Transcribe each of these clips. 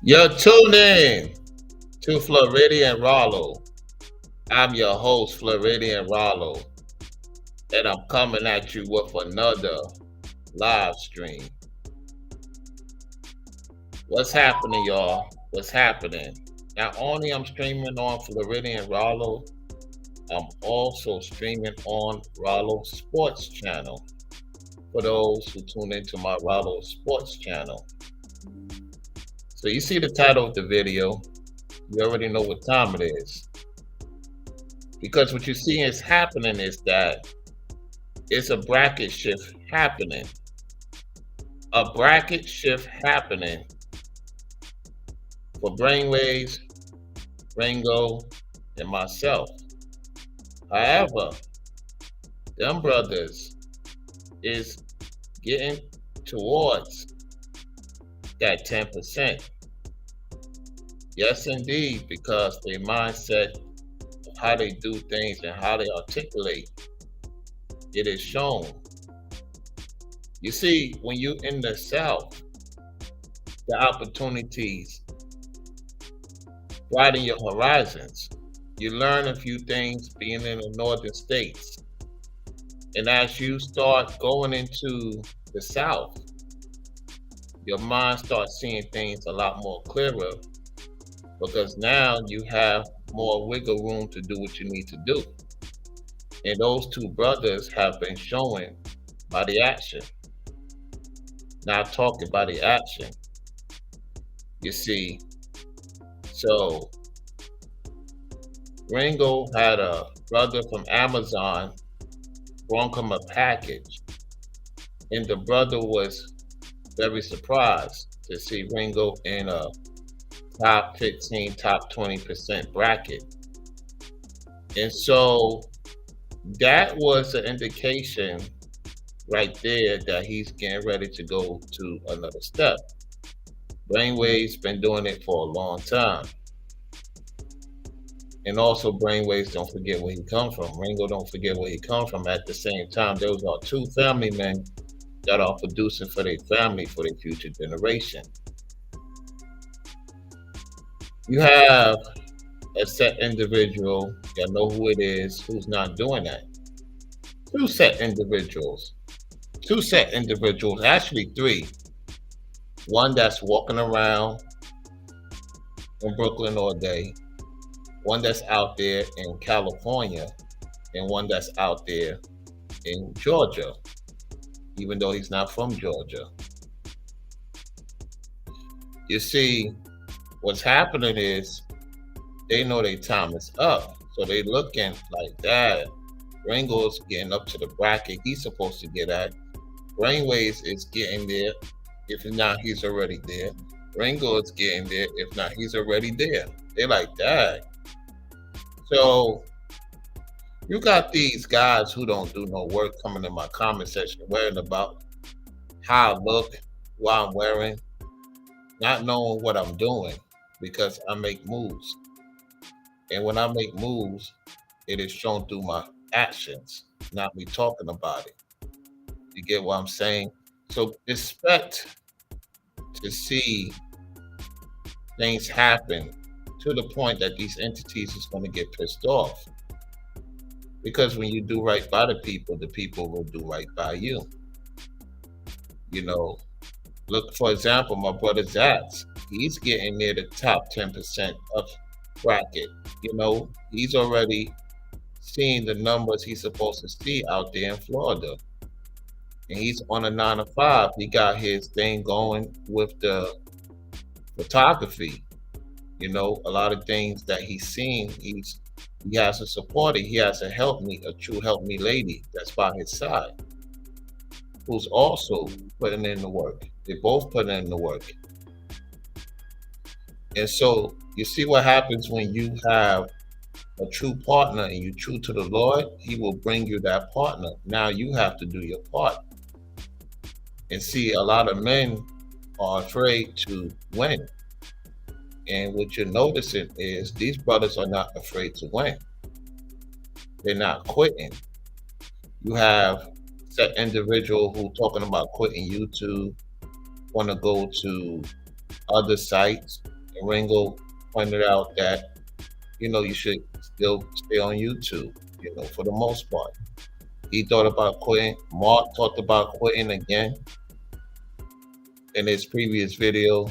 You're tuned in to Floridian Rollo. I'm your host, Floridian Rollo, and I'm coming at you with another live stream. What's happening, y'all? What's happening? Not only I'm streaming on Floridian Rollo, I'm also streaming on Rollo Sports Channel. For those who tune into my Rollo Sports Channel. So you see the title of the video, you already know what time it is. Because what you see is happening is that it's a bracket shift happening. A bracket shift happening for Brainwaves, Ringo, and myself. However, them brothers is getting towards that 10%. Yes, indeed, because their mindset of how they do things and how they articulate, it is shown. You see, when you in the South, the opportunities widen your horizons. You learn a few things being in the northern states. And as you start going into the South, your mind starts seeing things a lot more clearer because now you have more wiggle room to do what you need to do. And those two brothers have been showing by the action, not talking by the action. You see, so Ringo had a brother from Amazon brought him a package, and the brother was very surprised to see Ringo in a top 15, top 20% bracket. And so that was an indication right there that he's getting ready to go to another step. Brainwave's been doing it for a long time. And also Brainwaves, don't forget where he come from. Ringo, don't forget where he come from. At the same time, those are two family men that are producing for their family, for their future generation. You have a set individual, you know who it is, who's not doing that. Two set individuals, actually three. One that's walking around in Brooklyn all day, one that's out there in California, and one that's out there in Georgia, even though he's not from Georgia. You see, what's happening is they know their time is up. So they looking like that. Ringo's getting up to the bracket he's supposed to get at. Brainwaves is getting there. If not, he's already there. Ringo is getting there. If not, he's already there. They're like that. So you got these guys who don't do no work coming in my comment section worrying about how I look, what I'm wearing, not knowing what I'm doing because I make moves. And when I make moves, it is shown through my actions, not me talking about it. You get what I'm saying? So expect to see things happen to the point that these entities is going to get pissed off. Because when you do right by the people will do right by you. You know, look, for example, my brother Zats, he's getting near the top 10% of bracket. You know, he's already seeing the numbers he's supposed to see out there in Florida. And he's on a 9 to 5. He got his thing going with the photography. You know, a lot of things that he's seen, he has a supporter, he has a help me, a true help me lady that's by his side, who's also putting in the work. They both put in the work. And so you see what happens when you have a true partner and you true to the Lord, he will bring you that partner. Now you have to do your part. And see, a lot of men are afraid to win. And what you're noticing is these brothers are not afraid to win. They're not quitting. You have that individual who talking about quitting YouTube, want to go to other sites. And Ringo pointed out that, you should still stay on YouTube, for the most part. He thought about quitting. Mark talked about quitting again in his previous video.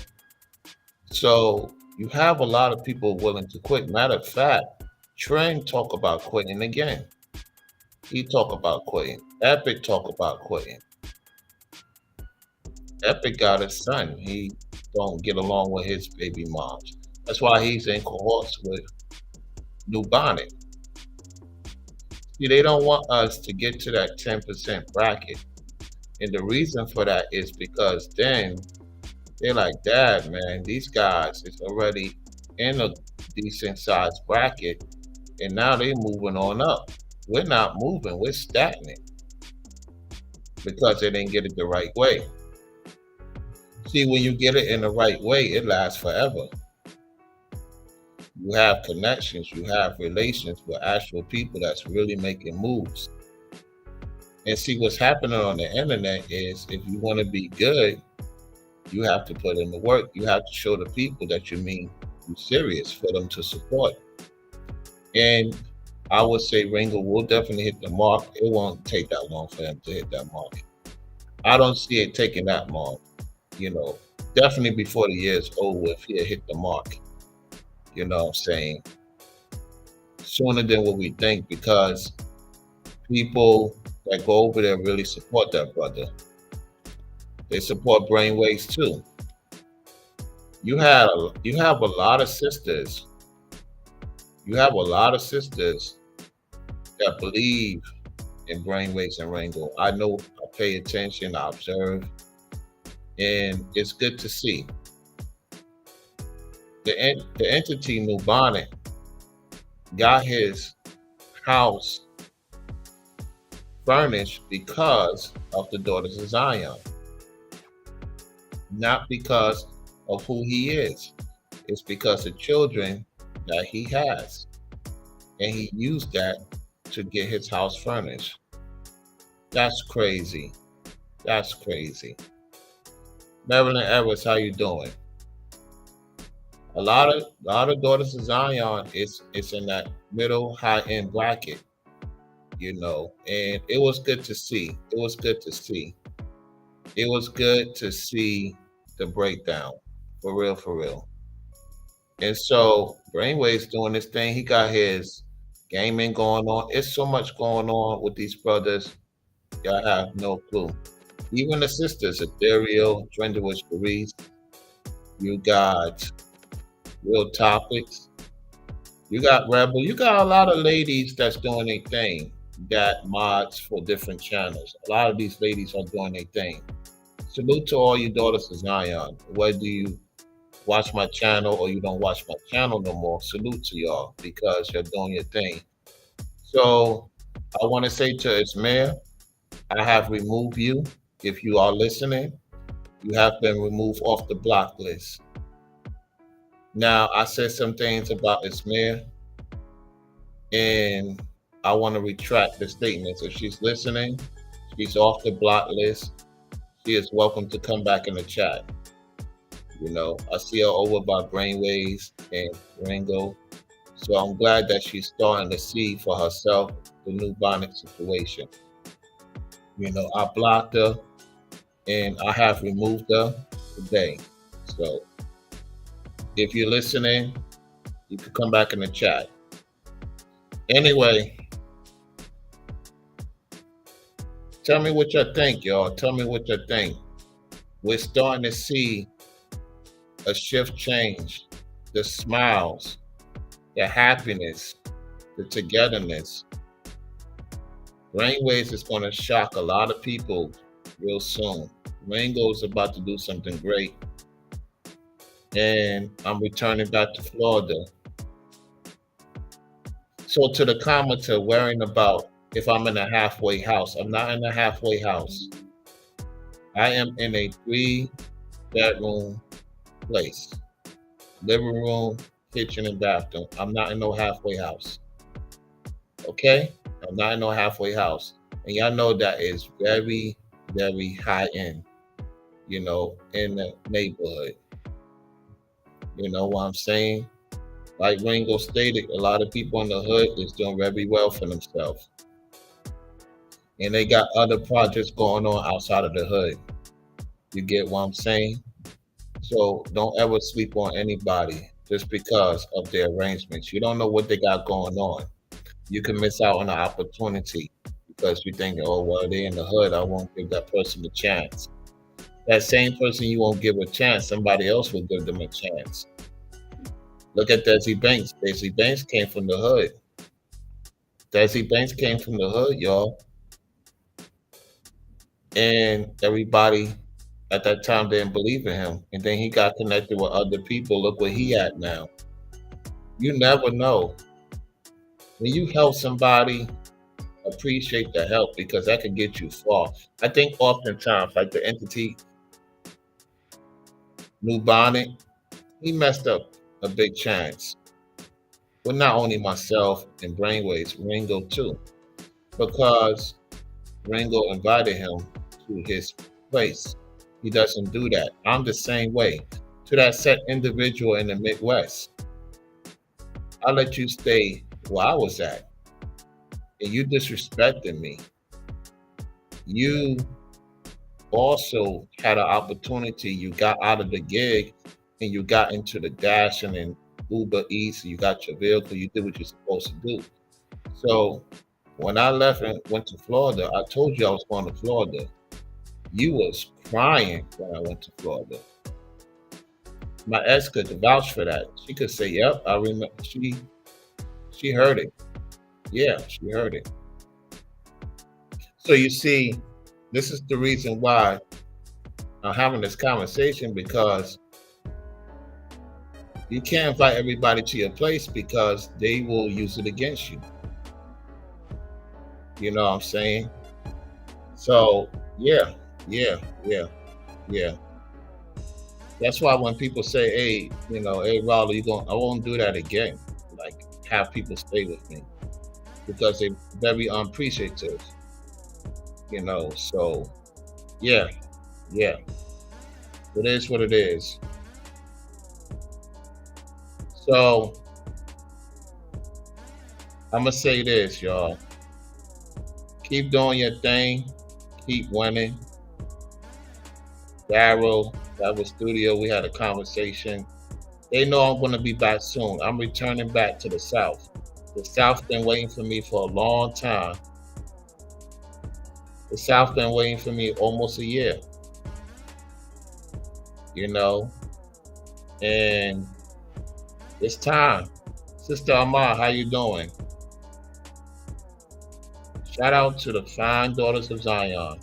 So you have a lot of people willing to quit. Matter of fact, Trend talk about quitting again. He talk about quitting. Epic talk about quitting. Epic got a son. He don't get along with his baby moms. That's why he's in cohorts with New Bonnet. See, they don't want us to get to that 10% bracket. And the reason for that is because then they're like, Dad, man, these guys is already in a decent sized bracket and now they're moving on up. We're not moving, we're stagnant because they didn't get it the right way. See, when you get it in the right way, it lasts forever. You have connections, you have relations with actual people that's really making moves. And see, what's happening on the internet is if you want to be good, you have to put in the work. You have to show the people that you mean you're serious for them to support. And I would say Ringo will definitely hit the mark. It won't take that long for him to hit that mark. I don't see it taking that long. Definitely before the year's over, if he'll hit the mark. You know what I'm saying? Sooner than what we think, because people that go over there really support that brother. They support Brainwaves too. You have a lot of sisters. You have a lot of sisters that believe in Brainwaves and Ringo. I know, I pay attention, I observe, and it's good to see. The entity New Bonnet got his house furnished because of the Daughters of Zion, not because of who he is. It's because of children that he has, and he used that to get his house furnished. That's crazy. That's crazy. Marilyn Edwards, how you doing? A lot of Daughters of Zion is in that middle high end bracket, and it was good to see. It was good to see. It was good to see the breakdown, for real, for real. And so Brainwave's doing this thing. He got his gaming going on. It's so much going on with these brothers. Y'all have no clue. Even the sisters, Ethereal, Drendawish Paris, you got Real Topics, you got Rebel, you got a lot of ladies that's doing their thing, that mods for different channels. A lot of these ladies are doing their thing. Salute to all you Daughters of Zion. Whether you watch my channel or you don't watch my channel no more, salute to y'all because you're doing your thing. So I want to say to Ismail, I have removed you. If you are listening, you have been removed off the block list. Now, I said some things about Ismail, and I want to retract the statements. If she's listening, she's off the block list. She is welcome to come back in the chat. I see her over by Brainwaves and Ringo. So I'm glad that she's starting to see for herself the New Bonnet situation. I blocked her and I have removed her today. So if you're listening, you can come back in the chat. Anyway, tell me what you think, y'all. Tell me what you think. We're starting to see a shift change. The smiles, the happiness, the togetherness. Brainwaves is going to shock a lot of people real soon. Ringo's about to do something great. And I'm returning back to Florida. So to the commenter worrying about if I'm in a halfway house, I'm not in a halfway house. I am in a 3-bedroom place. Living room, kitchen, and bathroom. I'm not in no halfway house. Okay? I'm not in no halfway house. And y'all know that is very, very high end, in the neighborhood. You know what I'm saying? Like Ringo stated, a lot of people in the hood is doing very well for themselves. And they got other projects going on outside of the hood. You get what I'm saying? So don't ever sleep on anybody just because of their arrangements. You don't know what they got going on. You can miss out on an opportunity because you think, oh, well, they're in the hood. I won't give that person a chance. That same person you won't give a chance, somebody else will give them a chance. Look at Desi Banks. Desi Banks came from the hood. Desi Banks came from the hood, y'all. And everybody at that time didn't believe in him. And then he got connected with other people. Look where he at now. You never know. When you help somebody, appreciate the help because that can get you far. I think oftentimes, like the entity New Bonnet, he messed up a big chance. Well, not only myself and Brainwaves, Ringo too, because Ringo invited him to his place. He doesn't do that. I'm the same way. To that set individual in the Midwest, I let you stay where I was at, and you disrespected me. You also had an opportunity. You got out of the gig and you got into the dashing and Uber Eats. You got your vehicle. You did what you're supposed to do. So when I left and went to Florida, I told you I was going to Florida. You was crying when I went to Florida. My ex could vouch for that. She could say, "Yep, I remember." She heard it. Yeah, she heard it. So you see, this is the reason why I'm having this conversation because you can't invite everybody to your place because they will use it against you. You know what I'm saying? So yeah, yeah, yeah, yeah. That's why when people say, "Hey, hey, Raleigh, you going?" I won't do that again. Like have people stay with me because they're very unappreciative. So yeah, yeah. It is what it is. So I'm gonna say this, y'all. Keep doing your thing. Keep winning. Daryl, that was studio. We had a conversation. They know I'm gonna be back soon. I'm returning back to the South. The South been waiting for me for a long time. The South been waiting for me almost a year. You know, and it's time. Sister Amar, how you doing? Shout out to the fine daughters of Zion.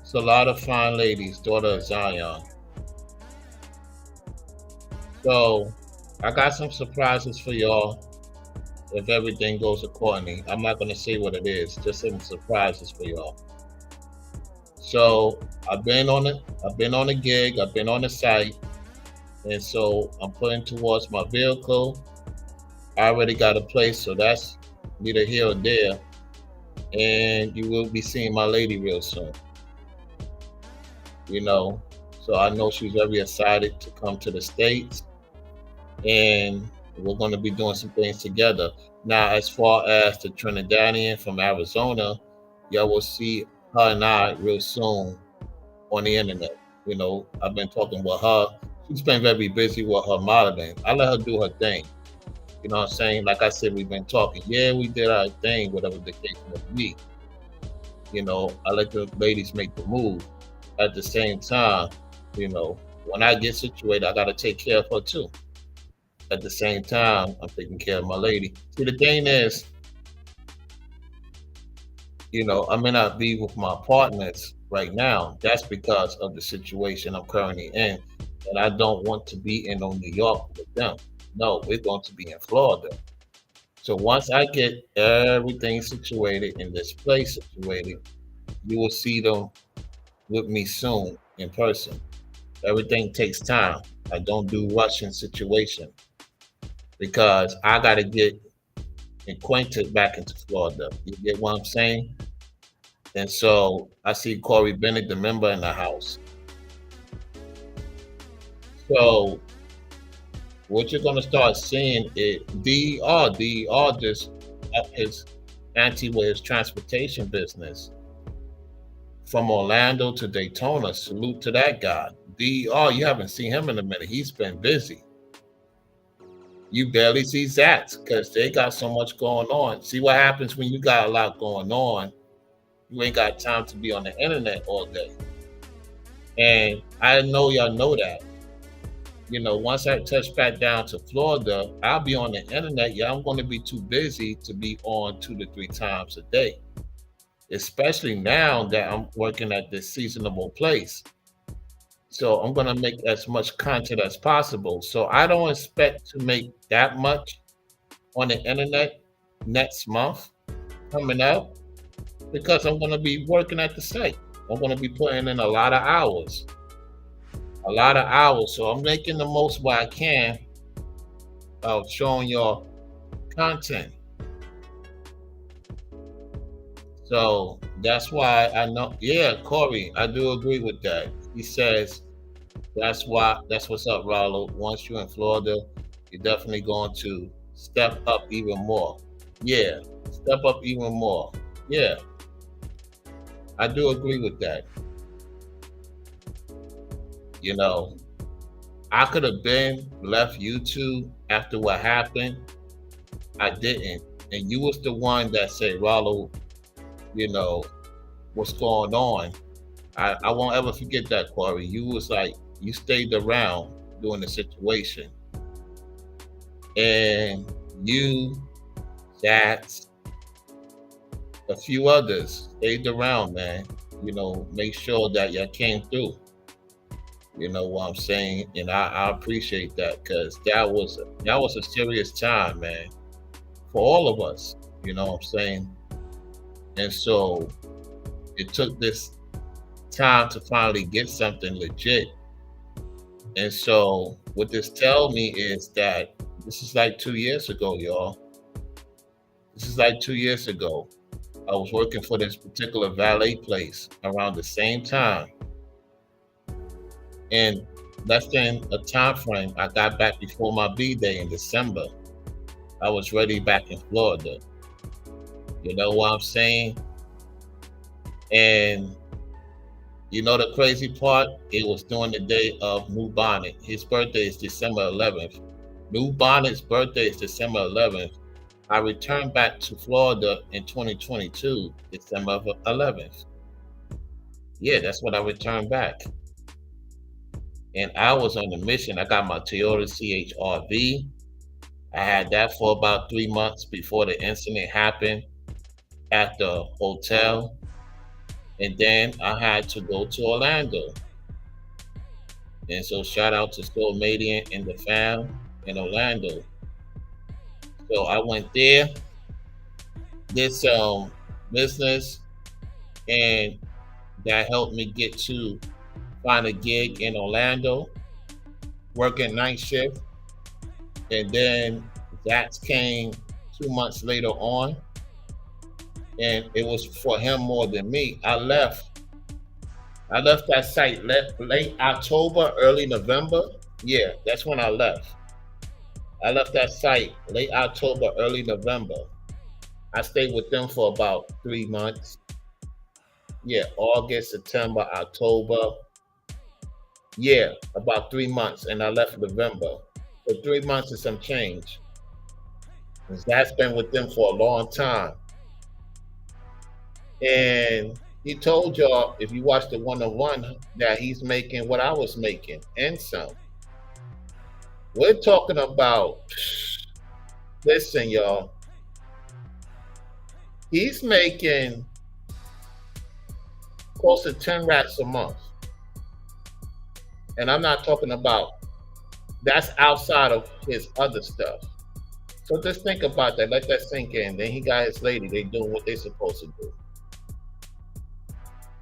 It's a lot of fine ladies, daughter of Zion. So I got some surprises for y'all if everything goes accordingly. I'm not gonna say what it is, just some surprises for y'all. So I've been on a gig, I've been on the site, and so I'm putting towards my vehicle. I already got a place, so that's neither here or there. And you will be seeing my lady real soon. You know, so I know she's very excited to come to the States, and we're going to be doing some things together. Now, as far as the Trinidadian from Arizona, y'all will see her and I real soon on the internet. I've been talking with her. She's been very busy with her modeling. I let her do her thing. You know what I'm saying? Like I said, we've been talking. Yeah, we did our thing, whatever the case may be. I let the ladies make the move. At the same time, when I get situated, I got to take care of her too. At the same time, I'm taking care of my lady. See, the thing is, I may not be with my partners right now. That's because of the situation I'm currently in. And I don't want to be in New York with them. No, we're going to be in Florida. So once I get everything situated in this place situated, you will see them with me soon in person. Everything takes time. I don't do rushing situation because I got to get acquainted back into Florida. You get what I'm saying? And so I see Corey Bennett, the member in the house. So what you're gonna start seeing is DER just up his ante with his transportation business from Orlando to Daytona. Salute to that guy. DER, you haven't seen him in a minute. He's been busy. You barely see Zats because they got so much going on. See what happens when you got a lot going on. You ain't got time to be on the internet all day. And I know y'all know that. You know, once I touch back down to Florida, I'll be on the internet. Yeah, I'm going to be too busy to be on 2 to 3 times a day, especially now that I'm working at this seasonable place. So I'm going to make as much content as possible. So I don't expect to make that much on the internet next month coming up because I'm going to be working at the site. I'm going to be putting in a lot of hours. A lot of hours. So I'm making the most what I can of showing y'all content. So that's why I know, yeah, Corey, I do agree with that. He says that's what's up, Rollo. Once you're in Florida, you're definitely going to step up even more. Yeah, step up even more. Yeah, I do agree with that. You know, I could have been left YouTube after what happened. I didn't. And you was the one that said, Rollo, you know, what's going on? I won't ever forget that, Corey. You was like, you stayed around during the situation. And you, that, a few others stayed around, man. You know, make sure that y'all came through. You know what I'm saying? And I appreciate that because that was a serious time, man, for all of us. You know what I'm saying? And so it took this time to finally get something legit. And so what this tell me is that this is like 2 years ago, y'all. This is like 2 years ago. I was working for this particular valet place around the same time. And less than a time frame, I got back before my B-Day in December. I was ready back in Florida. You know what I'm saying? And you know the crazy part? It was during the day of New Bonnet. His birthday is December 11th. New Bonnet's birthday is December 11th. I returned back to Florida in 2022, December 11th. Yeah, that's when I returned back. And I was on a mission. I got my Toyota CHRV. I had that for about 3 months before the incident happened at the hotel. And then I had to go to Orlando. And so shout out to Stolmadian and the fam in Orlando. So I went there, did some business, and that helped me get to find a gig in Orlando, working night shift. And then that came 2 months later on. And it was for him more than me. I left that site late October, early November. Yeah, that's when I left. I left that site late October, early November. I stayed with them for about 3 months. Yeah, August, September, October. Yeah, about 3 months, and I left November. So 3 months and some change. That's been with them for a long time. And he told y'all, if you watch the 101, that he's making what I was making and some. We're talking about, listen, y'all. He's making close to 10 racks a month. And I'm not talking about, that's outside of his other stuff. So just think about that. Let that sink in. Then he got his lady. They doing what they supposed to do.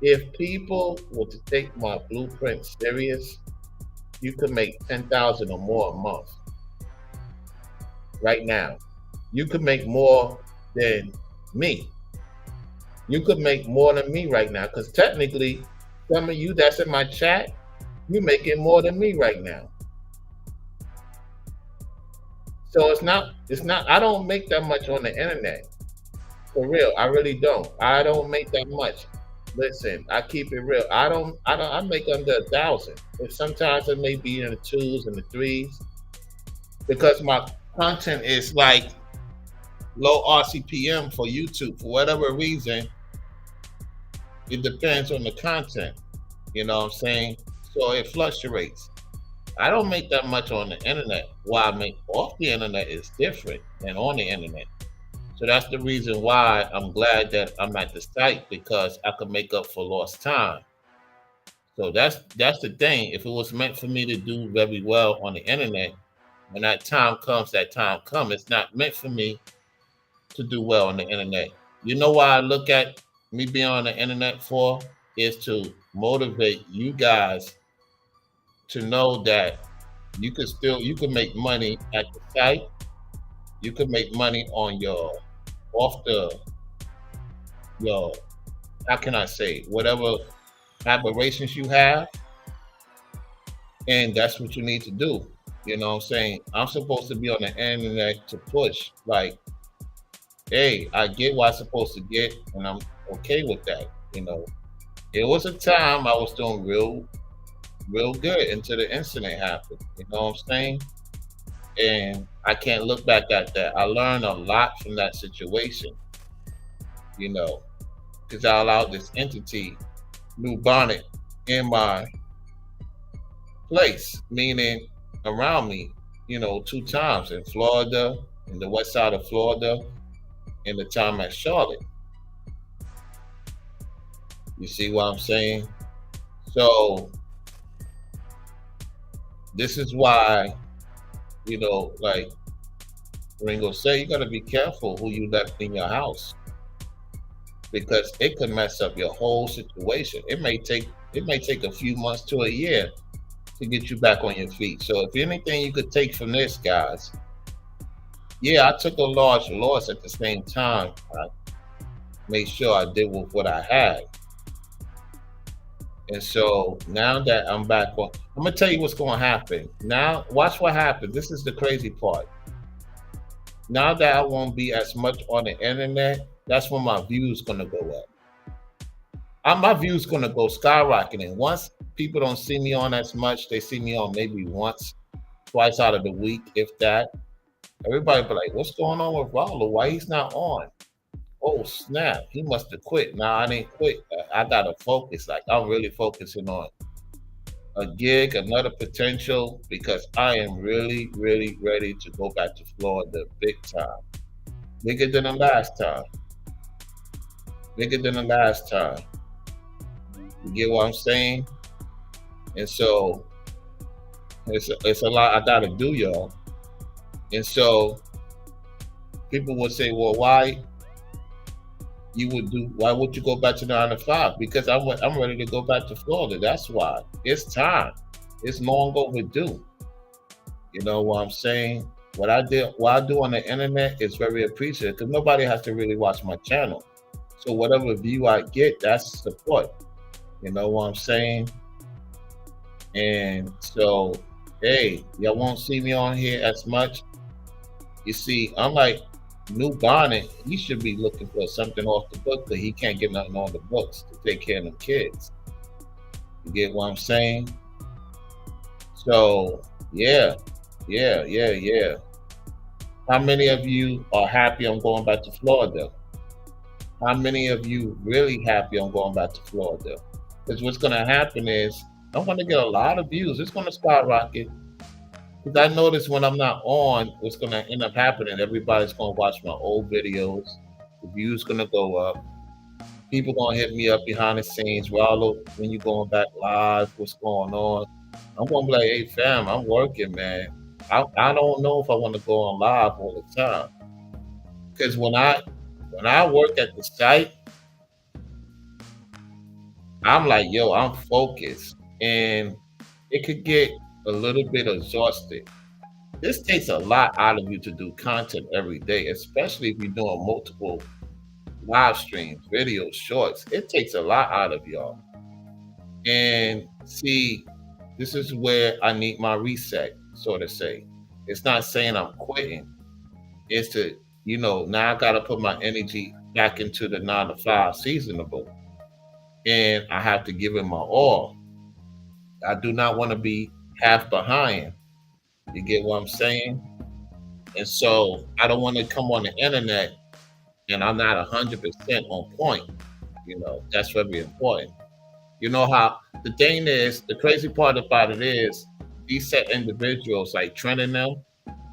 If people were to take my blueprint serious, you could make 10,000 or more a month. Right now, you could make more than me. You could make more than me right now, because technically, some of you that's in my chat, you're making more than me right now. So it's not I don't make that much on the internet. For real. I really don't. I don't make that much. Listen, I keep it real. I make under 1,000. But sometimes it may be in the twos and the threes because my content is like low RCPM for YouTube. For whatever reason, it depends on the content. You know what I'm saying? So it fluctuates. I don't make that much on the internet. What I make off the internet is different than on the internet. So that's the reason why I'm glad that I'm at the site because I could make up for lost time. So that's the thing. If it was meant for me to do very well on the internet, when that time comes, that time comes. It's not meant for me to do well on the internet. You know why I look at me being on the internet for is to motivate you guys to know that you can make money at the site. You can make money on your off the your how can I say whatever aberrations you have, and that's what you need to do. You know what I'm saying? I'm supposed to be on the internet to push. Like, hey, I get what I'm supposed to get, and I'm okay with that. You know, it was a time I was doing real good until the incident happened. You know what I'm saying? And I can't look back at that. I learned a lot from that situation, you know, because I allowed this entity, New Bonnet, in my place, meaning around me, you know, two times in Florida, in the west side of Florida, and the time at Charlotte. You see what I'm saying? So this is why, you know, like Ringo said, you got to be careful who you left in your house because it could mess up your whole situation. It may take a few months to a year to get you back on your feet. So if anything you could take from this, guys, yeah, I took a large loss at the same time. I made sure I did with what I had. And so now that I'm back on, I'm gonna tell you what's gonna happen. Now, watch what happens. This is the crazy part. Now that I won't be as much on the internet, that's when my views gonna go up. My views gonna go skyrocketing. Once people don't see me on as much, they see me on maybe once, twice out of the week, if that. Everybody be like, "What's going on with Rollo? Why he's not on?" Oh snap! He must have quit. Nah, I didn't quit. I gotta focus. Like I'm really focusing on a gig, another potential, because I am really, really ready to go back to Florida big time, bigger than the last time, bigger than the last time. You get what I'm saying? And so it's a lot I gotta do, y'all. And so people would say, well, why would you go back to 9 to 5? Because I'm ready to go back to Florida. That's why. It's time. It's long overdue. You know what I'm saying? What I do on the internet is very appreciated because nobody has to really watch my channel. So whatever view I get, that's support. You know what I'm saying? And so, hey, y'all won't see me on here as much. You see, unlike New Bonnet, he should be looking for something off the book because he can't get nothing on the books to take care of them kids. You get what I'm saying? So, yeah, yeah. How many of you are happy I'm going back to Florida? How many of you really happy I'm going back to Florida? Because what's going to happen is I'm going to get a lot of views. It's going to skyrocket. Because I notice when I'm not on, what's going to end up happening, everybody's going to watch my old videos. The views going to go up. People going to hit me up behind the scenes. Rollo, when you going back live, what's going on? I'm going to be like, hey, fam, I'm working, man. I don't know if I want to go on live all the time. Because when I work at the site, I'm like, yo, I'm focused. And it could get a little bit exhausted. This takes a lot out of you to do content every day, especially if you're doing multiple live streams, videos, shorts. It takes a lot out of y'all. And see, this is where I need my reset, so to say. It's not saying I'm quitting. It's to, now I gotta put my energy back into the 9 to 5 seasonable. And I have to give it my all. I do not want to be half behind. You get what I'm saying? And so I don't want to come on the internet and I'm not 100% on point. That's very important. You know how the thing is, the crazy part about it is these set individuals like Trent and them,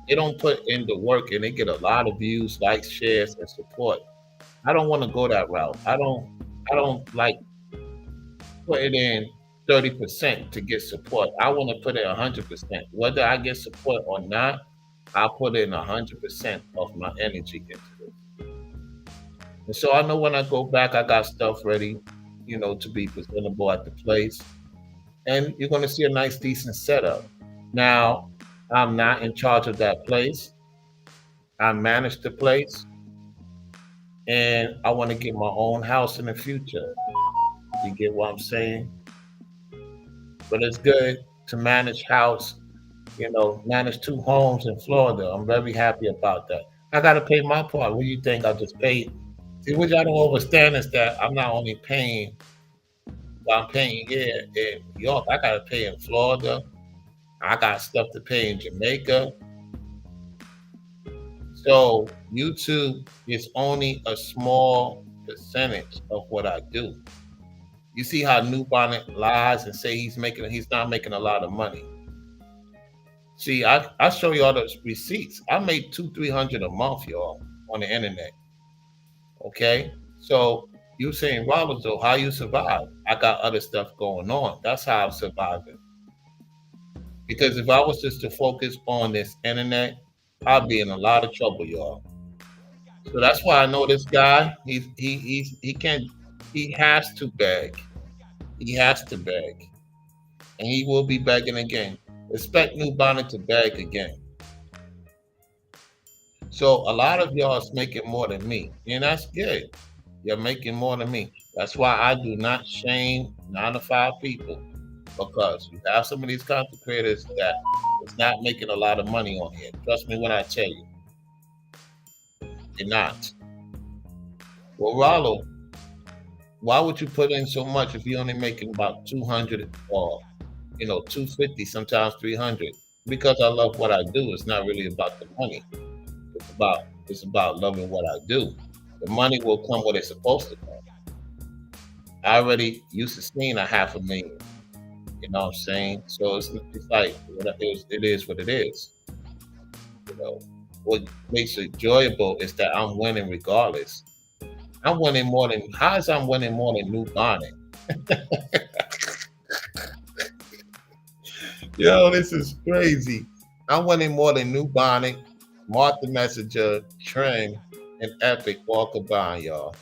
they don't put in the work and they get a lot of views, likes, shares, and support. I don't want to go that route. I don't like putting in 30% to get support. I want to put in 100%. Whether I get support or not, I'll put in 100% of my energy into it. And so I know when I go back, I got stuff ready, to be presentable at the place. And you're going to see a nice, decent setup. Now, I'm not in charge of that place. I manage the place, and I want to get my own house in the future. You get what I'm saying? But it's good to manage house, manage 2 homes in Florida. I'm very happy about that. I got to pay my part. What do you think? I just paid. See, what y'all don't understand is that I'm not only paying, but I'm paying here in New York. I got to pay in Florida. I got stuff to pay in Jamaica. So YouTube is only a small percentage of what I do. You see how New Bonnet lies and say he's not making a lot of money. See, I show you all those receipts. I made 200-300 a month, y'all, on the internet. Okay, so you saying, Rollo, how you survive? I got other stuff going on. That's how I'm surviving. Because if I was just to focus on this internet, I'd be in a lot of trouble, y'all. So that's why I know this guy. He can't. He has to beg. He has to beg, and he will be begging again. Expect New Bonnet to beg again. So a lot of y'all is making more than me, and that's good. You're making more than me. That's why I do not shame 9 to 5 people, because you have some of these content creators that is not making a lot of money on here. Trust me when I tell you, they're not. Well, Rollo, why would you put in so much if you're only making about 200 or 250, sometimes 300? Because I love what I do. It's not really about the money. It's about loving what I do. The money will come when it's supposed to come. I already used to seeing a 500,000. You know what I'm saying? So it's like it is what it is. What makes it enjoyable is that I'm winning regardless. I'm winning more than I'm winning more than New Bonnet. Yo, this is crazy. I'm winning more than New Bonnet, Martha Messenger, Trend, and Epic Walkabout, y'all.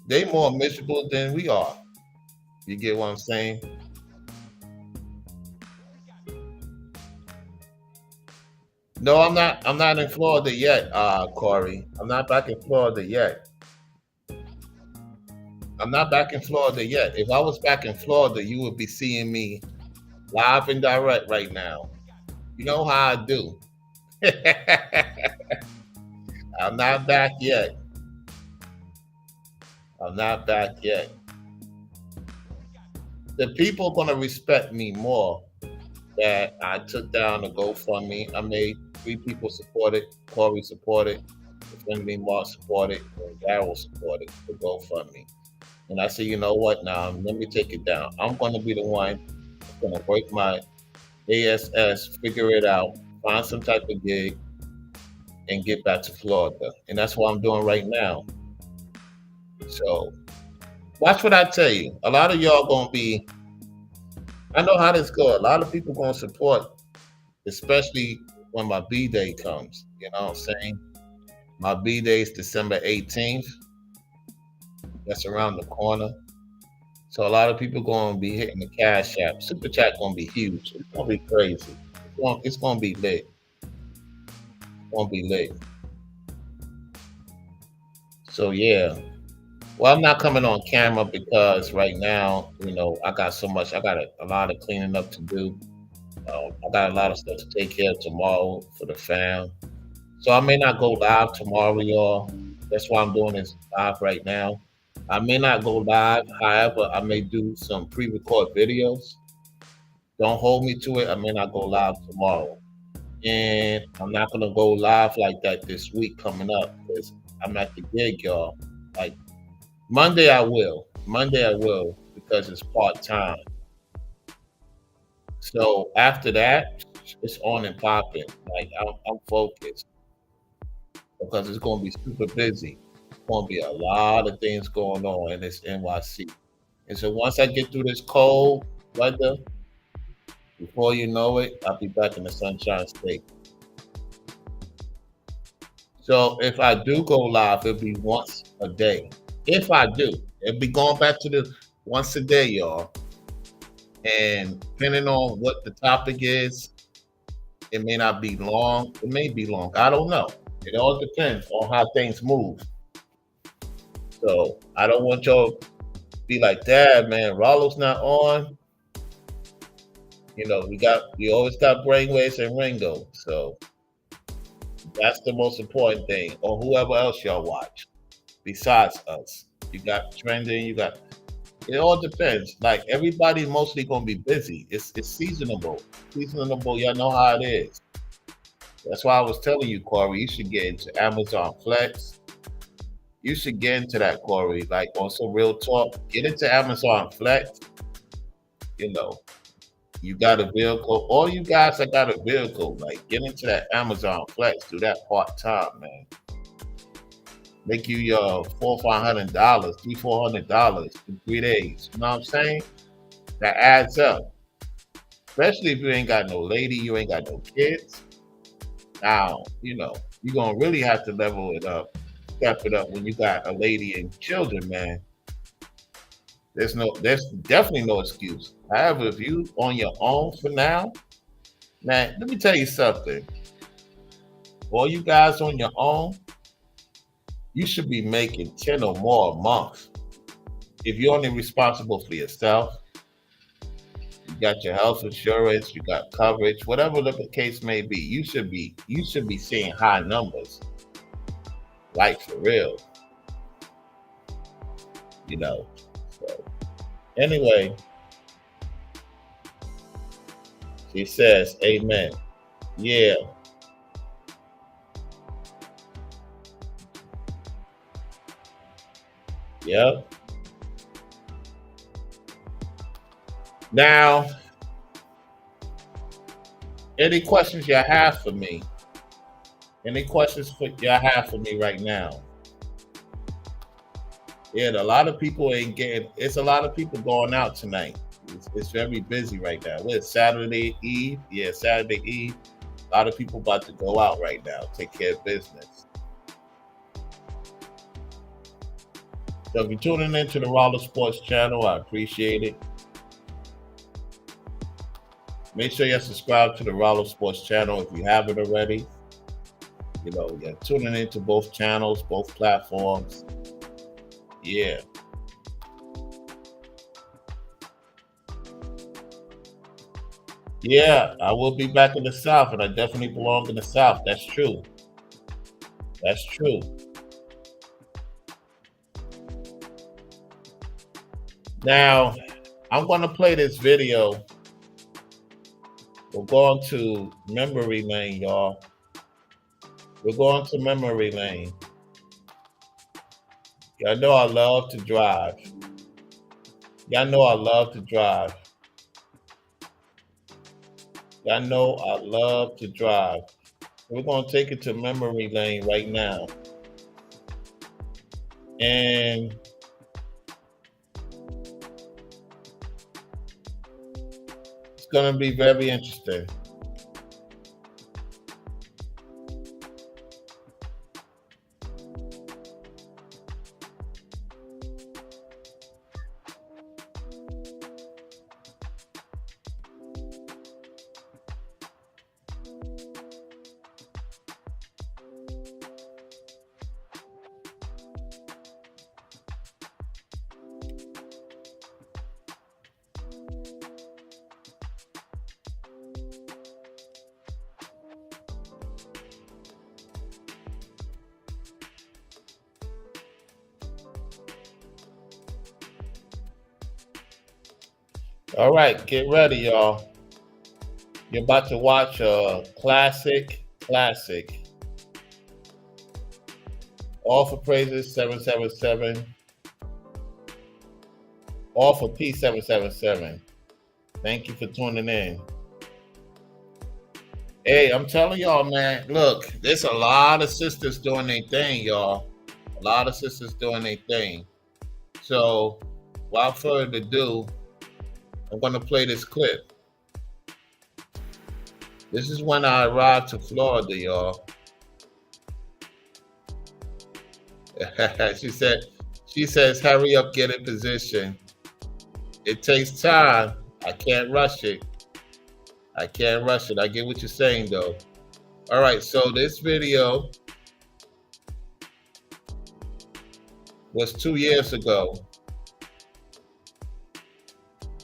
They more miserable than we are. You get what I'm saying? No, I'm not. I'm not in Florida yet, Corey. I'm not back in Florida yet. I'm not back in Florida yet. If I was back in Florida, you would be seeing me live and direct right now. You know how I do. I'm not back yet. I'm not back yet. The people gonna respect me more that I took down the GoFundMe. I made 3 people support it. Corey supported, the friend me Mark supported, and Daryl supported the GoFundMe. And I said, you know what? Now let me take it down. I'm gonna be the one that's gonna work my ASS, figure it out, find some type of gig, and get back to Florida. And that's what I'm doing right now. So watch what I tell you. A lot of y'all gonna be. I know how this go. A lot of people gonna support, especially when my B day comes. You know what I'm saying? My B day is December 18th. That's around the corner. So a lot of people gonna be hitting the cash app. Super chat gonna be huge. It's gonna be crazy. It's gonna be lit. It's gonna be lit. So yeah. Well, I'm not coming on camera because right now, I got so much. I got a lot of cleaning up to do. I got a lot of stuff to take care of tomorrow for the fam. So I may not go live tomorrow, y'all. That's why I'm doing this live right now. I may not go live. However, I may do some pre-record videos. Don't hold me to it. I may not go live tomorrow. And I'm not gonna go live like that this week coming up because I'm at the gig, y'all. Like Monday I will. Monday I will because it's part time. So after that, it's on and popping. Like I'm focused because it's gonna be super busy. Gonna be a lot of things going on in this NYC. And so once I get through this cold weather, before you know it, I'll be back in the Sunshine State. So if I do go live, it'll be once a day. If I do, it'll be going back to the once a day, y'all. And depending on what the topic is, it may not be long. It may be long. I don't know. It all depends on how things move. So I don't want y'all to be like, Dad, man, Rollo's not on. We always got Brainwaves and Ringo. So that's the most important thing. Or whoever else y'all watch besides us. You got trending, it all depends. Like everybody's mostly gonna be busy. It's seasonable. Seasonable, y'all know how it is. That's why I was telling you, Corey, you should get into Amazon Flex. You should get into that, Corey. Like on some real talk. Get into Amazon Flex. You know, you got a vehicle. All you guys that got a vehicle, like get into that Amazon Flex. Do that part time, man. Make you your $400-$500, $300-$400 in 3 days. You know what I'm saying? That adds up. Especially if you ain't got no lady, you ain't got no kids. Now, you're gonna really have to level it up, step it up when you got a lady and children, man. There's definitely no excuse. However, if you on your own for now, man, let me tell you something. All you guys on your own, you should be making 10 or more a month. If you're only responsible for yourself, you got your health insurance, you got coverage, whatever the case may be, you should be seeing high numbers. Like for real. You know. So anyway, she says, Amen. Yeah. Yep. Now, any questions you have for me? Any questions you have for me right now? Yeah, a lot of people ain't getting. It's a lot of people going out tonight. It's very busy right now. It's Saturday Eve. Yeah, Saturday Eve. A lot of people about to go out right now, take care of business. So if you're tuning into the Roller Sports channel, I appreciate it. Make sure you subscribe to the Roller Sports channel if you haven't already. You're tuning into both channels, both platforms. Yeah. Yeah, I will be back in the South, and I definitely belong in the South. That's true. That's true. Now, I'm going to play this video. We're going to memory lane, y'all. We're going to memory lane. Y'all know I love to drive. Y'all know I love to drive. Y'all know I love to drive. We're going to take it to memory lane right now. And it's going to be very interesting. All right, get ready, y'all. You're about to watch a classic. All for Praises 777. All for Peace 777. Thank you for tuning in. Hey, I'm telling y'all, man, look, there's a lot of sisters doing their thing, y'all. A lot of sisters doing their thing. So, without further ado, I'm going to play this clip. This is when I arrived to Florida, y'all. she says, hurry up, get in position. It takes time. I can't rush it. I can't rush it. I get what you're saying, though. All right, so this video was 2 years ago.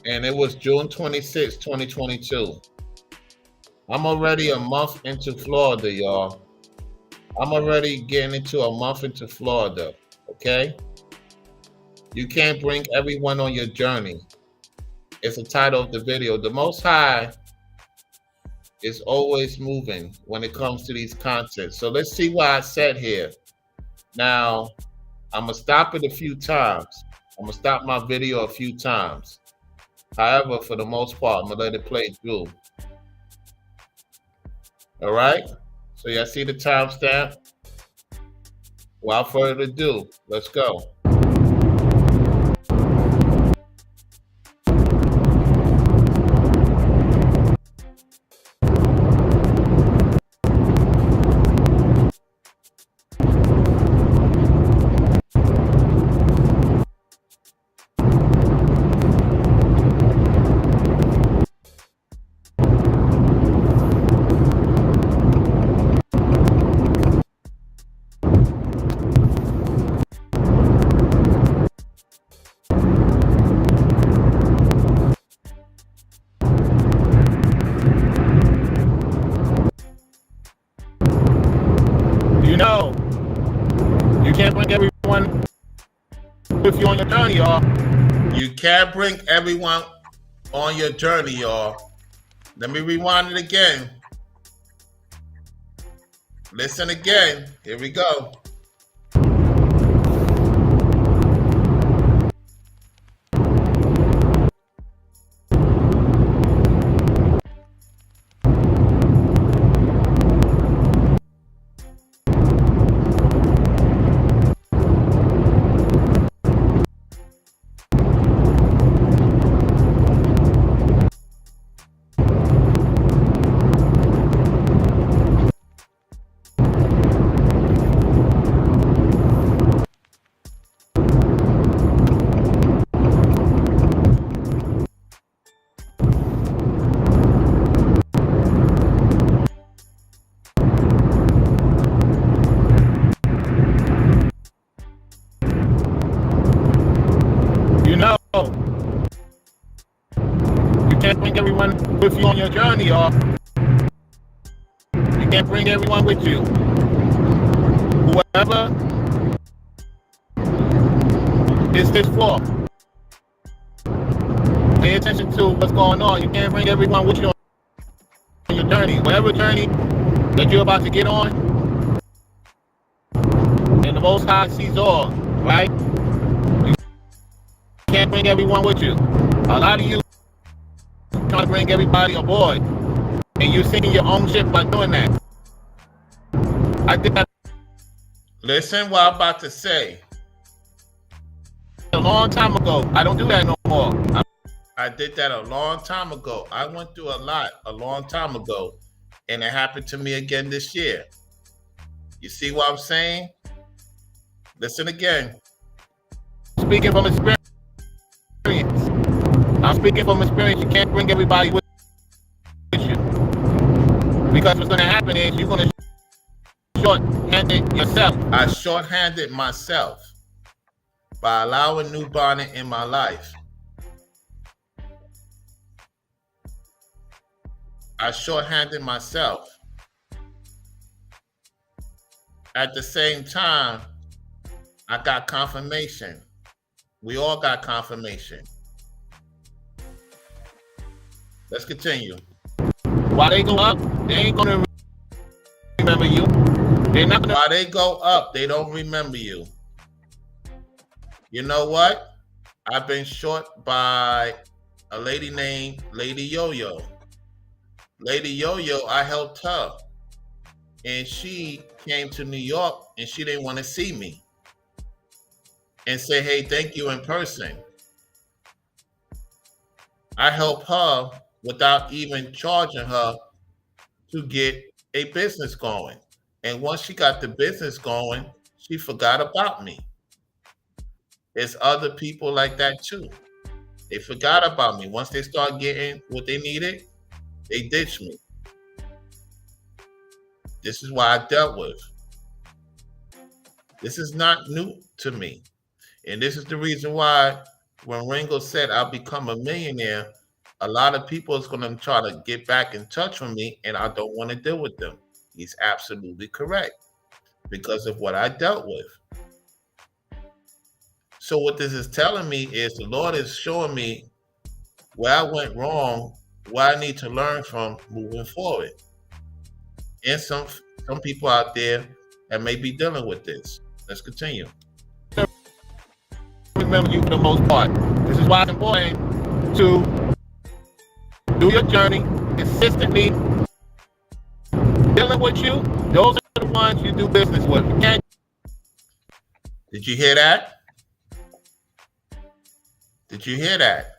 And it was June 26, 2022. I'm already a month into Florida, y'all. I'm already getting into a month into Florida, okay? You can't bring everyone on your journey. It's the title of the video. The Most High is always moving when it comes to these concepts. So let's see what I said here. Now, I'm going to stop it a few times. I'm going to stop my video a few times. However, for the most part, I'm going to let it play through. All right? So y'all see the timestamp? Without further ado, let's go. You know, you can't bring everyone with you on your journey, y'all. You can't bring everyone on your journey, y'all. Let me rewind it again. Listen again. Here we go. You know, you can't bring everyone with you on your journey, y'all. You can't bring everyone with you. Whoever is this for, pay attention to what's going on. You can't bring everyone with you on your journey. Whatever journey that you're about to get on, and the Most High sees all, right? You can't bring everyone with you. A lot of you trying to bring everybody aboard, and you're sinking your own ship by doing that. I did that. Listen what I'm about to say. A long time ago. I don't do that no more. I did that a long time ago. I went through a lot a long time ago, and it happened to me again this year. You see what I'm saying? Listen again. Speaking from experience. I'm speaking from experience. You can't bring everybody with you. Because what's going to happen is you're going to short-hand it yourself. I short-handed myself by allowing New Bonnet in my life. I short-handed myself. At the same time, I got confirmation. We all got confirmation. Let's continue. While they go up, they ain't gonna remember you. They're not gonna. While they go up, they don't remember you. You know what? I've been short by a lady named Lady Yo-Yo. Lady Yo-Yo, I helped her. And she came to New York and she didn't want to see me and say, hey, thank you in person. I helped her without even charging her to get a business going. And once she got the business going, she forgot about me. There's other people like that too. They forgot about me. Once they start getting what they needed, they ditched me. This is what I dealt with. This is not new to me. And this is the reason why when Ringo said I'll become a millionaire, a lot of people is going to try to get back in touch with me and I don't want to deal with them. He's absolutely correct because of what I dealt with. So what this is telling me is the Lord is showing me where I went wrong, what I need to learn from moving forward. And some people out there that may be dealing with this. Let's continue. Remember you for the most part. This is why it's important to do your journey consistently. Dealing with you, those are the ones you do business with. You can't. Did you hear that? Did you hear that?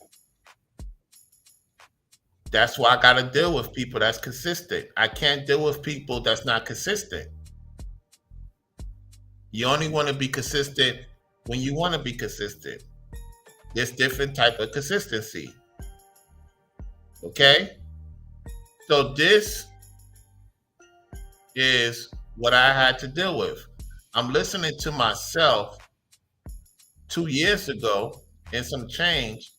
That's why I got to deal with people that's consistent. I can't deal with people that's not consistent. You only want to be consistent when you want to be consistent. There's different type of consistency. Okay? So this is what I had to deal with. I'm listening to myself 2 years ago and some change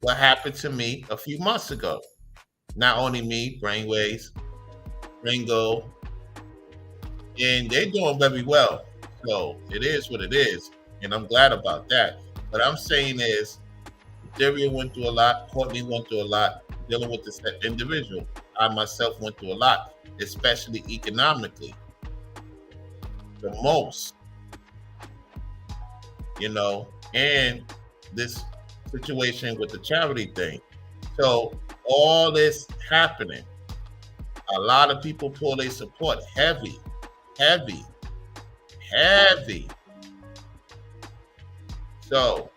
what happened to me a few months ago. Not only me, Brainwaves, Ringo, and they're doing very well. So it is what it is, and I'm glad about that. What I'm saying is, Daria went through a lot, Courtney went through a lot, dealing with this individual. I myself went through a lot, especially economically. The most, and this situation with the charity thing. So all this happening, a lot of people pull their support heavy. So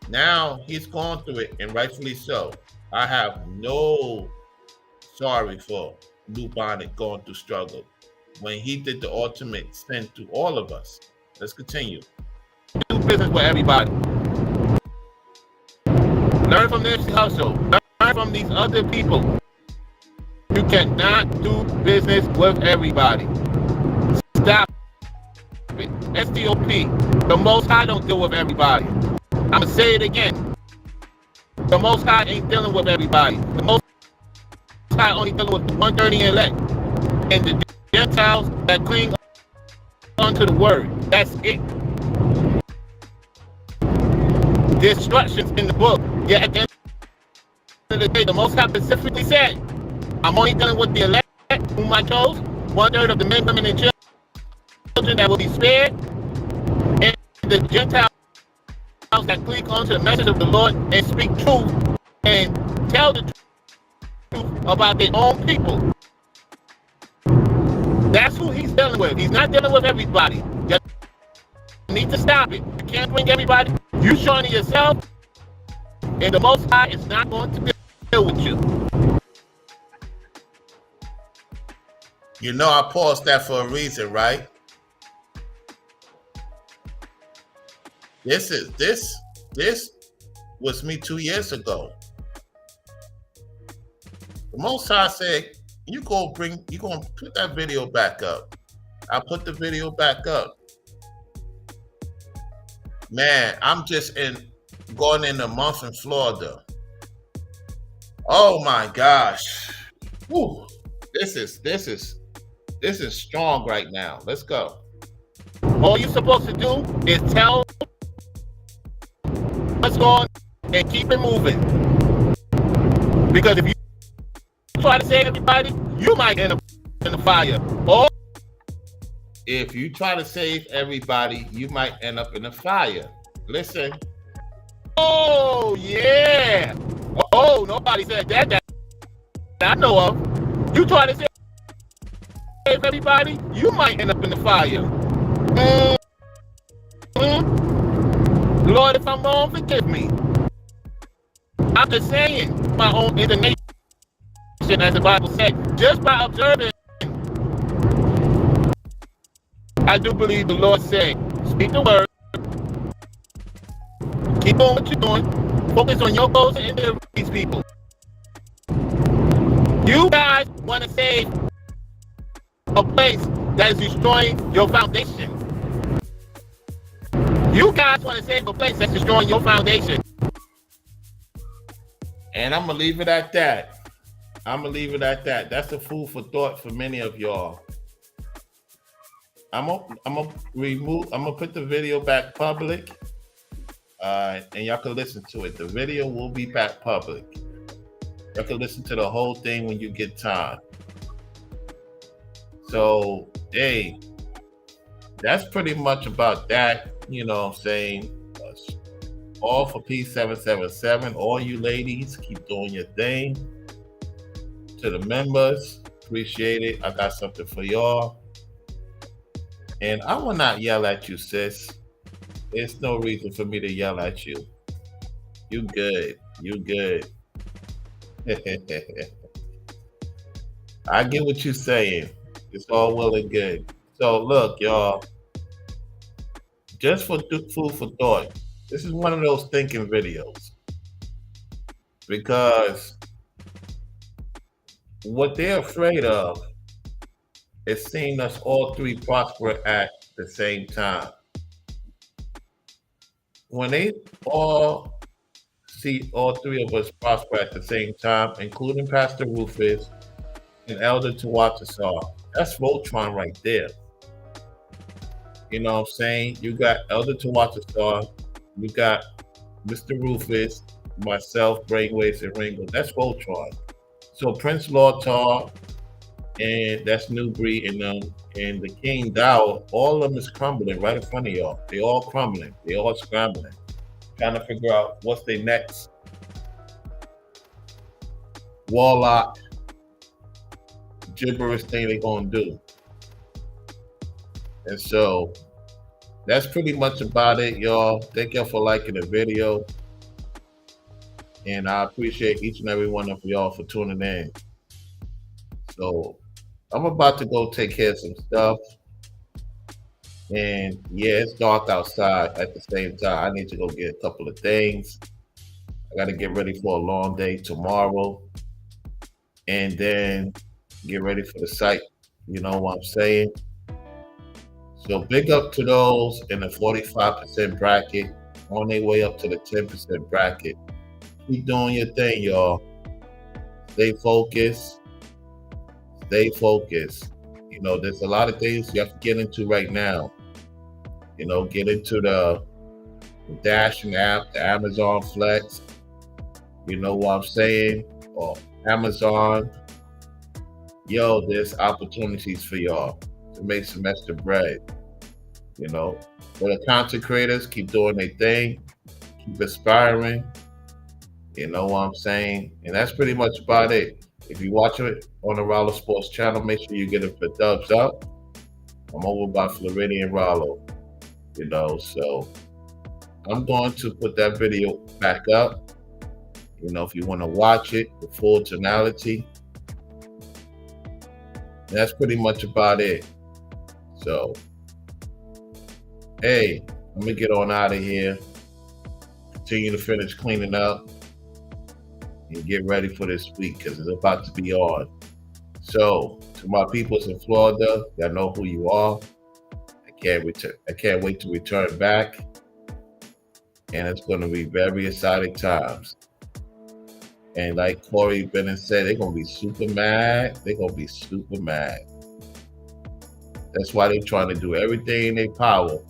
now he's gone through it, and rightfully so. I have no sorry for Lou Bonnet going through struggle when he did the ultimate sin to all of us. Let's continue. Do business with everybody. Learn from this hustle. Learn from these other people. You cannot do business with everybody. Stop it. STOP. The Most High don't deal with everybody. I'm going to say it again. The Most High ain't dealing with everybody. The Most High only dealing with the 130 elect. And the Gentiles that cling onto the word. That's it. The instructions in the book. Yet at the end of the day, the Most High specifically said, I'm only dealing with the elect whom I chose, 1/3 of the men, women, and children that will be spared, and the Gentiles that cling onto the message of the Lord and speak truth and tell the truth about their own people. That's who he's dealing with. He's not dealing with everybody. You need to stop it. You can't bring everybody. You showing it yourself, and the Most High is not going to deal with you. I paused that for a reason, right? This was me 2 years ago. The Most High said, you're going to put that video back up. I put the video back up. Man, I'm just going in a month in Florida. Oh my gosh. Whew. This is strong right now. Let's go. All you're supposed to do is tell what's going on and keep it moving. Because if you try to save everybody, you might end up in the fire. Or If you try to save everybody, you might end up in a fire. Listen, oh yeah. Oh, nobody said that I know of. You try to save everybody, you might end up in the fire. Lord, if I'm wrong, forgive me. I'm just saying my own indignation, as the Bible said, just by observing. I do believe the Lord said, speak the word, keep on what you're doing, focus on your goals and these people. You guys want to save a place that is destroying your foundation. You guys want to save a place that's destroying your foundation. and I'm gonna leave it at that. That's a food for thought for many of y'all. I'm gonna put the video back public, and y'all can listen to it. The video will be back public. Y'all can listen to the whole thing when you get time. So, hey, that's pretty much about that. You know what I'm saying? All for P777. All you ladies, keep doing your thing. To the members, appreciate it. I got something for y'all. And I will not yell at you, sis. There's no reason for me to yell at you. You good. I get what you're saying. It's all well and good. So look, y'all, just for food for thought, this is one of those thinking videos. Because what they're afraid of is seeing us all three prosper at the same time. When they all see all three of us prosper at the same time, including Pastor Rufus and Elder Tawatasa, that's Voltron right there. You know what I'm saying? You got Elder Tawatasa, you got Mr. Rufus, myself, Brainwaves, and Ringo. That's Voltron. So Prince Lortar, and that's New Breed, and the King Dow, all of them is crumbling right in front of y'all. They all crumbling. They all scrambling, trying to figure out what's their next warlock gibberish thing they're gonna do. And so that's pretty much about it, y'all. Thank y'all for liking the video. And I appreciate each and every one of y'all for tuning in. So I'm about to go take care of some stuff. And yeah, it's dark outside at the same time. I need to go get a couple of things. I got to get ready for a long day tomorrow. And then get ready for the site. You know what I'm saying? So big up to those in the 45% bracket, on their way up to the 10% bracket. Keep doing your thing, y'all. Stay focused. You know, there's a lot of things you have to get into right now. You know, get into the Dashing app, the Amazon Flex. You know what I'm saying? Or Amazon. Yo, there's opportunities for y'all to make some extra bread. You know, for the content creators, keep doing their thing, keep aspiring. You know what I'm saying? And that's pretty much about it. If you watch it on the Rollo Sports channel, make sure you get it for thumbs up. I'm over by Floridian Rollo. You know, so I'm going to put that video back up. You know, if you want to watch it, the full tonality. That's pretty much about it. So, hey, I'm going to get on out of here. Continue to finish cleaning up. And get ready for this week because it's about to be on. So, to my peoples in Florida, y'all know who you are. I can't wait to return back. And it's going to be very exciting times. And like Corey Bennett said, they're going to be super mad. That's why they're trying to do everything in their power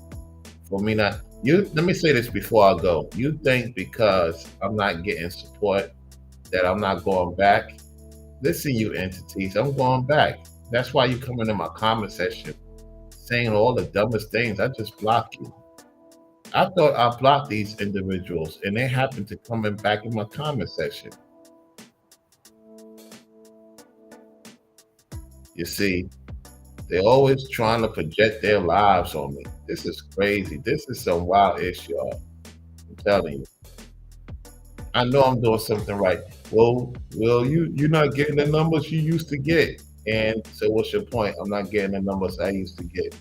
for me not. Let me say this before I go. You think because I'm not getting support that I'm not going back? Listen, you entities, I'm going back. That's why you come into my comment section saying all the dumbest things. I just block you. I thought I blocked these individuals, and they happen to come in back in my comment section. You see, they're always trying to project their lives on me. This is crazy. This is some wild ish, y'all. I'm telling you. I know I'm doing something right. Well, you're not getting the numbers you used to get. And so what's your point? I'm not getting the numbers I used to get.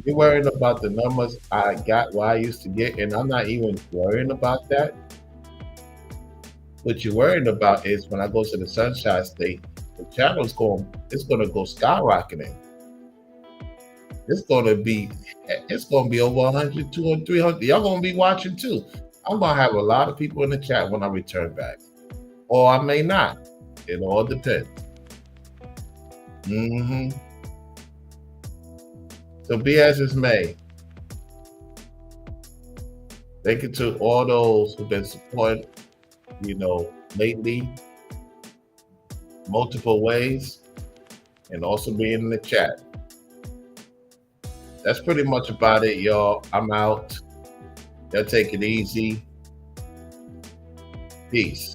You're worrying about the numbers I got what I used to get, and I'm not even worrying about that. What you're worrying about is when I go to the Sunshine State, the channel's it's gonna go skyrocketing. It's gonna be over 100, 200, 300. Y'all gonna be watching too. I'm gonna have a lot of people in the chat when I return back. Or I may not. It all depends. So be as it may. Thank you to all those who've been supporting, lately, multiple ways, and also being in the chat. That's pretty much about it, y'all. I'm out. Y'all take it easy. Peace.